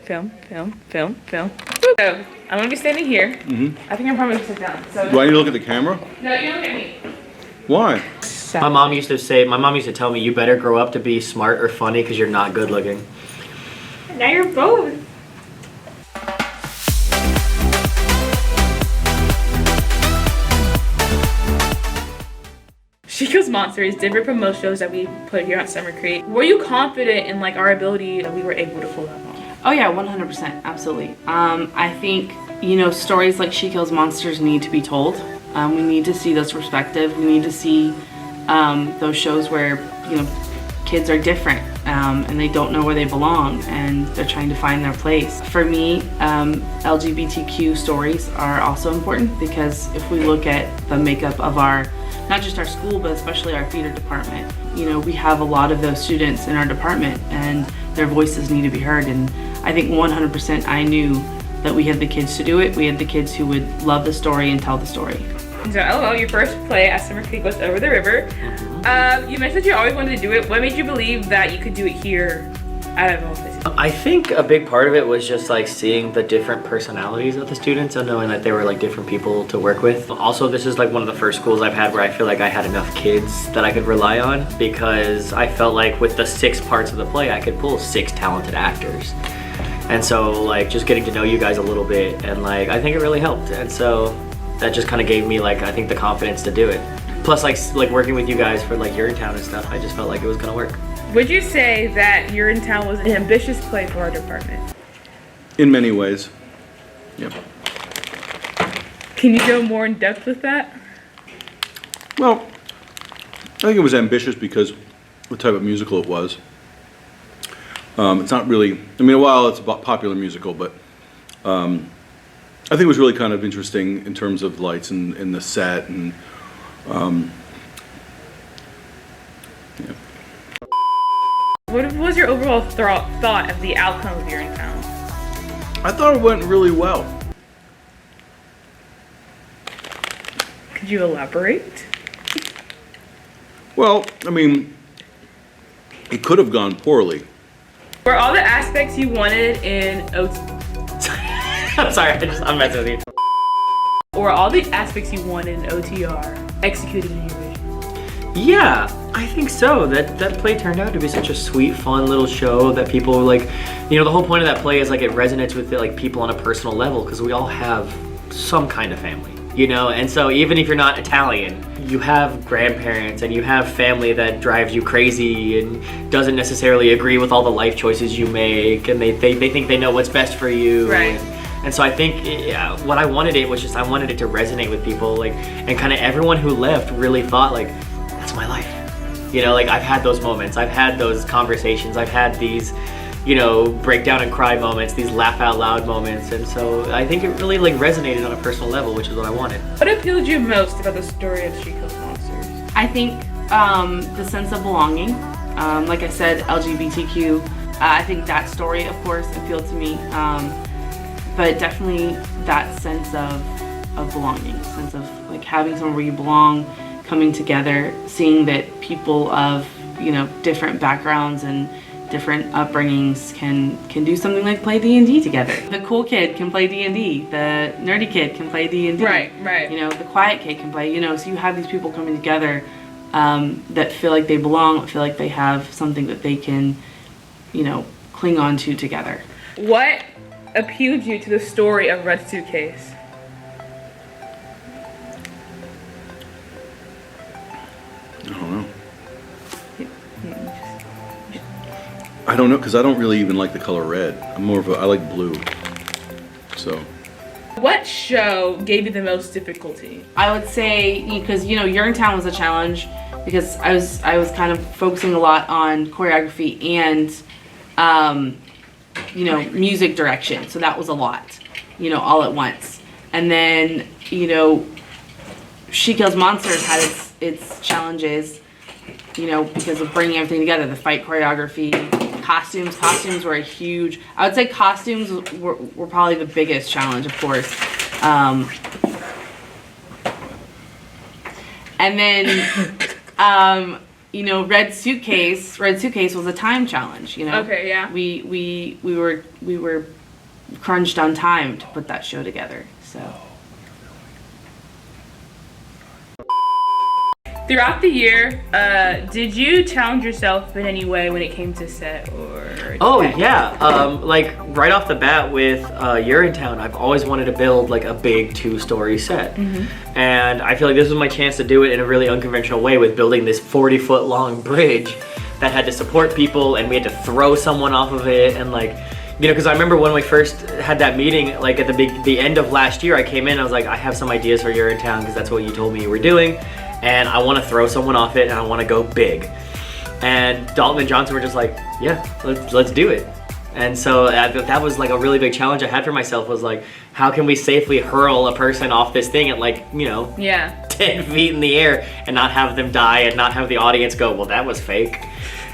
film. So, I'm gonna be standing here. I think I'm probably gonna sit down. So Do I need to look at the camera? no, you look at me. Why? My mom used to tell me, you better grow up to be smart or funny because you're not good looking. Now you're both. She Kills Monsters, different promo shows that we put here on Summer Creek. Were you confident in like our ability that we were able to pull that off? Oh yeah, 100%, absolutely. I think, you know, stories like She Kills Monsters need to be told. We need to see those perspectives. We need to see those shows where, you know, kids are different and they don't know where they belong and they're trying to find their place. For me, LGBTQ stories are also important because if we look at the makeup of not just our school, but especially our theater department, you know, we have a lot of those students in our department and their voices need to be heard. And I think 100% I knew that we had the kids to do it. We had the kids who would love the story and tell the story. So, LOL, your first play at Summer Creek was Over the River. You mentioned you always wanted to do it. What made you believe that you could do it here out of all places? I think a big part of it was just like seeing the different personalities of the students and knowing that they were like different people to work with. Also, this is like one of the first schools I've had where I feel like I had enough kids that I could rely on because I felt like with the 6 parts of the play, I could pull 6 talented actors. And so like just getting to know you guys a little bit and like I think it really helped. And so that just kind of gave me like I think the confidence to do it. Plus like working with you guys for like Urinetown and stuff, I just felt like it was gonna work. Would you say that Urinetown was an ambitious play for our department? In many ways. Yep. Can you go more in depth with that? Well, I think it was ambitious because the type of musical it was. It's not really, I mean, while it's a popular musical, but I think it was really kind of interesting in terms of lights and the set and yeah. What was your overall thought of the outcome of Urinetown? I thought it went really well. Could you elaborate? Well, I mean, it could have gone poorly. Were all the aspects you wanted in I'm sorry, I'm messing with you. Or all the aspects you wanted in OTR executed in your vision? Yeah, I think so. That play turned out to be such a sweet, fun little show that people like, you know, the whole point of that play is like it resonates with like people on a personal level because we all have some kind of family, you know, and so even if you're not Italian, you have grandparents and you have family that drives you crazy and doesn't necessarily agree with all the life choices you make and they think they know what's best for you. Right. And so I think what I wanted it was just I wanted it to resonate with people like and kind of everyone who left really thought like that's my life. You know, like I've had those moments, I've had those conversations, I've had these, you know, break down and cry moments, these laugh out loud moments, and so I think it really like resonated on a personal level, which is what I wanted. What appealed you most about the story of She Kills Monsters? I think the sense of belonging. Like I said, LGBTQ, I think that story, of course, appealed to me. But definitely that sense of belonging, sense of like having somewhere where you belong, coming together, seeing that people of, you know, different backgrounds and different upbringings can do something like play D&D together. The cool kid can play D&D, the nerdy kid can play D&D. Right. You know, the quiet kid can play, you know, so you have these people coming together that feel like they belong, feel like they have something that they can, you know, cling on to together. What appealed you to the story of Red Suitcase? I don't know. I don't know because I don't really even like the color red. I'm more of a, I like blue. So. What show gave you the most difficulty? I would say, because, you know, Urinetown was a challenge because I was kind of focusing a lot on choreography and, you know, music direction. So that was a lot, you know, all at once. And then, you know, She Kills Monsters had its challenges, you know, because of bringing everything together, the fight choreography, costumes were a huge, I would say costumes were probably the biggest challenge, of course. And then, you know, Red Suitcase was a time challenge, you know. Okay, yeah. We were crunched on time to put that show together. So Throughout the year, did you challenge yourself in any way when it came to set or? Oh yeah, like right off the bat with Urinetown, I've always wanted to build like a big 2-story set. And I feel like this was my chance to do it in a really unconventional way with building this 40-foot long bridge that had to support people, and we had to throw someone off of it, and like, you know, because I remember when we first had that meeting, like at the end of last year, I came in, I was like, I have some ideas for Urinetown because that's what you told me you were doing. And I want to throw someone off it, and I want to go big. And Dalton and Johnson were just like, yeah, let's do it. And so that was like a really big challenge I had for myself, was like, how can we safely hurl a person off this thing at like, you know, 10 feet in the air and not have them die and not have the audience go, well, that was fake.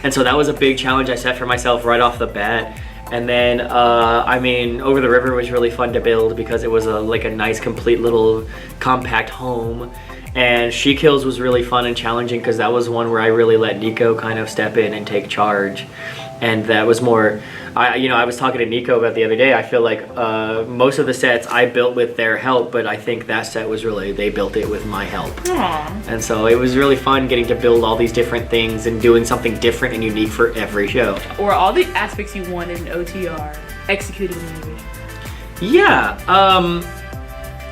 And so that was a big challenge I set for myself right off the bat. And then, I mean, Over the River was really fun to build because it was like a nice, complete little compact home. And She Kills was really fun and challenging because that was one where I really let Nico kind of step in and take charge. And that was more, I was talking to Nico about the other day, I feel like most of the sets I built with their help, but I think that set was really, they built it with my help. Aww. And so it was really fun getting to build all these different things and doing something different and unique for every show. Or all the aspects you wanted in OTR executed in the movie. Yeah,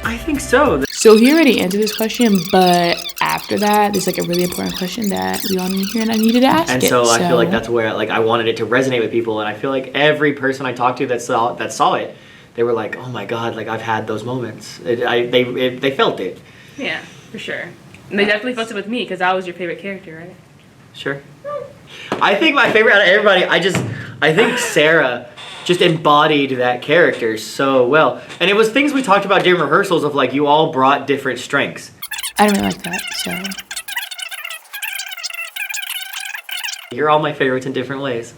I think so. So he already answered this question, but after that, there's like a really important question that we all need to hear, and I needed to ask And it. so I feel like that's where like I wanted it to resonate with people, and I feel like every person I talked to that saw it, they were like, "Oh my God, like I've had those moments." They felt it. Yeah, for sure. And they definitely felt it with me because I was your favorite character, right? Sure. I think my favorite out of everybody, I think Sarah just embodied that character so well. And it was things we talked about during rehearsals of like, you all brought different strengths. I don't really like that, so. You're all my favorites in different ways.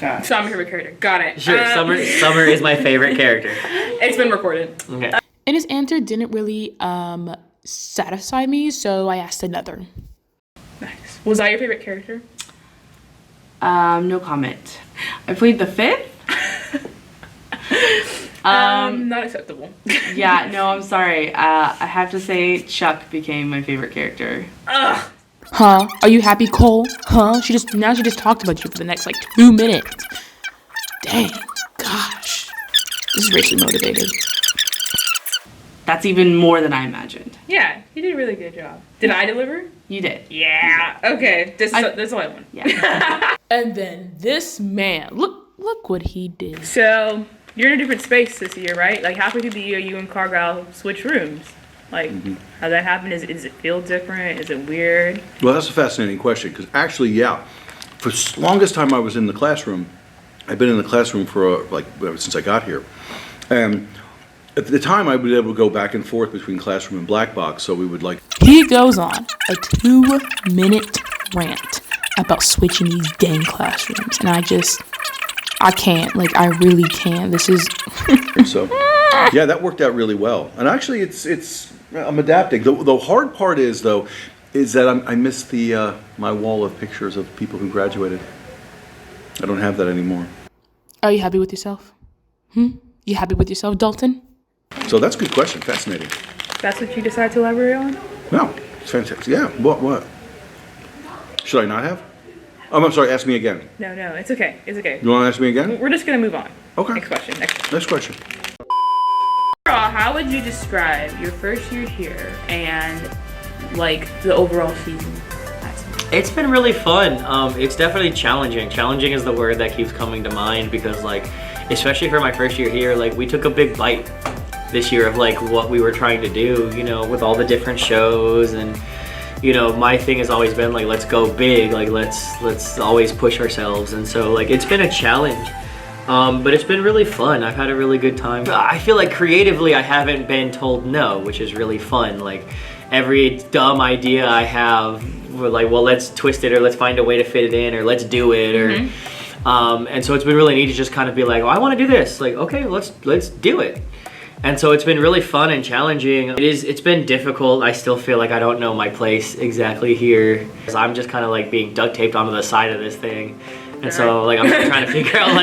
So I'm your favorite character. Got it. Sure, Summer is my favorite character. It's been recorded. Okay. And his answer didn't really satisfy me, so I asked another. Nice. Was I your favorite character? No comment. I played the 5th. Not acceptable. Yeah, no, I'm sorry. I have to say Chuck became my favorite character. Ugh. Huh? Are you happy, Cole? Huh? She just talked about you for the next like 2 minutes. Dang, gosh. This is racially motivated. That's even more than I imagined. Yeah, you did a really good job. Did I deliver? You did. Yeah. Okay. That's all I want. Yeah. And then this man, look what he did. So you're in a different space this year, right? Like halfway through the year, you and Cargyle switch rooms. Like, how that happen? Does it feel different? Is it weird? Well, that's a fascinating question, because actually, yeah, for the longest time I was in the classroom. I've been in the classroom for since I got here, and at the time I would be able to go back and forth between classroom and black box. So we would like. He goes on a 2-minute rant about switching these dang classrooms, and I can't. Like, I really can't. This is. So, yeah, that worked out really well, and actually, I'm adapting. The hard part is that I miss my wall of pictures of people who graduated. I don't have that anymore. Are you happy with yourself? You happy with yourself, Dalton? So that's a good question. Fascinating. That's what you decide to elaborate on? No, it's fantastic. Yeah. What? Should I not have? I'm sorry. Ask me again. No, it's okay. It's okay. You want to ask me again? We're just gonna move on. Okay. Next question. Next question. Overall, how would you describe your first year here and like the overall season? It's been really fun. It's definitely challenging. Challenging is the word that keeps coming to mind because, like, especially for my first year here, like, we took a big bite this year of, like, what we were trying to do, you know, with all the different shows. And, you know, my thing has always been, like, let's go big. Like, let's always push ourselves. And so, like, it's been a challenge. But it's been really fun. I've had a really good time. I feel like creatively I haven't been told no, which is really fun. Like, every dumb idea I have, we're like, well, let's twist it, or let's find a way to fit it in, or let's do it, or and so it's been really neat to just kind of be like, oh, I want to do this. Like, okay, let's do it. And so it's been really fun and challenging. It's been difficult. I still feel like I don't know my place exactly here. I'm just kind of like being duct taped onto the side of this thing. And so like I'm trying to figure out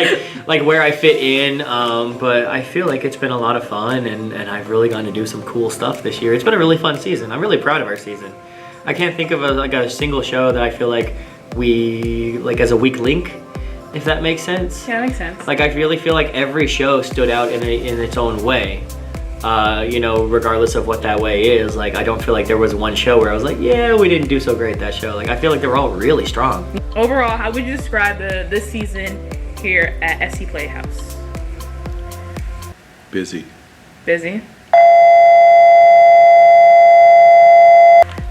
like where I fit in, but I feel like it's been a lot of fun, and I've really gotten to do some cool stuff this year. It's been a really fun season. I'm really proud of our season. I can't think of a single show that I feel like we like as a weak link, if that makes sense. Yeah, that makes sense. Like I really feel like every show stood out in its own way. You know, regardless of what that way is. Like I don't feel like there was one show where I was like, yeah, we didn't do so great that show. Like I feel like they were all really strong. Overall, how would you describe this season here at SC Playhouse? Busy. Busy.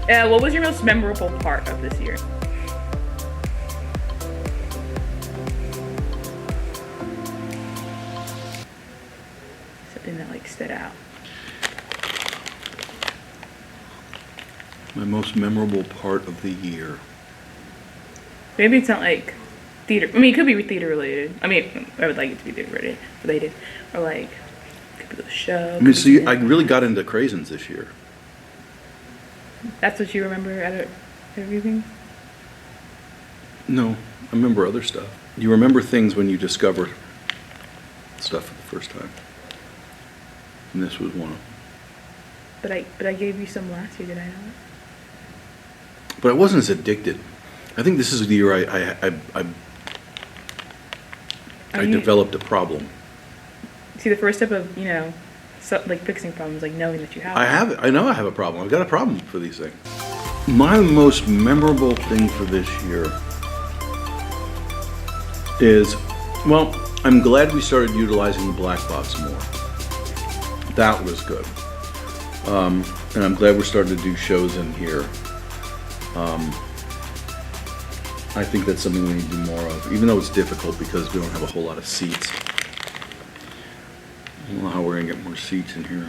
What was your most memorable part of this year? Something that like stood out. My most memorable part of the year. Maybe it's not like theater. I mean, it could be theater related. I mean, I would like it to be theater related, or like it could be the show. I mean, see, I really got into Craisins this year. That's what you remember out of everything? No, I remember other stuff. You remember things when you discover stuff for the first time. And this was one of them. But I gave you some last year, did I not? But I wasn't as addicted. I think this is the year I developed a problem. See, the first step of, you know, like fixing problems, like knowing that you have I have it. I know I have a problem. I've got a problem for these things. My most memorable thing for this year is, well, I'm glad we started utilizing the black box more. That was good. And I'm glad we're starting to do shows in here. I think that's something we need to do more of, even though it's difficult because we don't have a whole lot of seats. I don't know how we're gonna get more seats in here.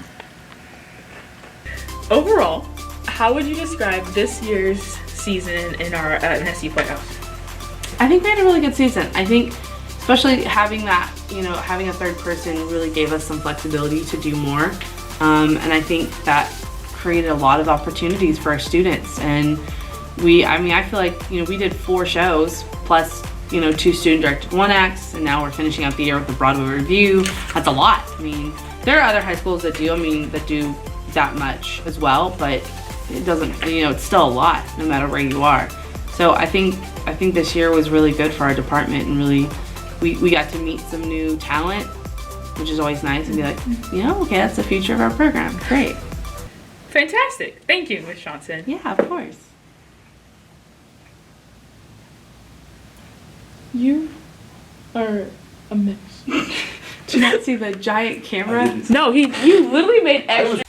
Overall, how would you describe this year's season in our SC Playhouse? I think we had a really good season. I think especially having that, you know, having a third person really gave us some flexibility to do more. And I think that created a lot of opportunities for our students. And I feel like, you know, we did 4 shows plus, you know, 2 student-directed one-acts, and now we're finishing out the year with the Broadway review. That's a lot. I mean, there are other high schools that do, that do that much as well, but it doesn't, you know, it's still a lot no matter where you are. So I think this year was really good for our department, and really, we got to meet some new talent, which is always nice, and be like, you know, okay, that's the future of our program. Great. Fantastic. Thank you, Ms. Johnson. Yeah, of course. You are a mess. Did you not see the giant camera? No, you literally made extra.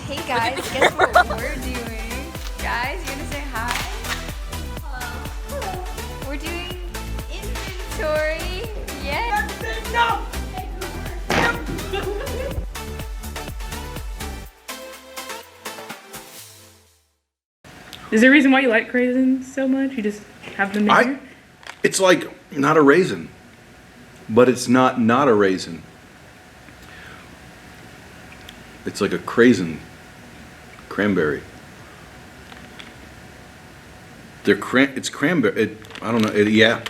Hey guys, guess what we're doing? Guys, you wanna say hi? Hello. We're doing inventory. Yes. No. Is there a reason why you like craisins so much? You just have them in here? It's like not a raisin, but it's not a raisin. It's like a craisin, cranberry. It's cranberry. I don't know. Yeah,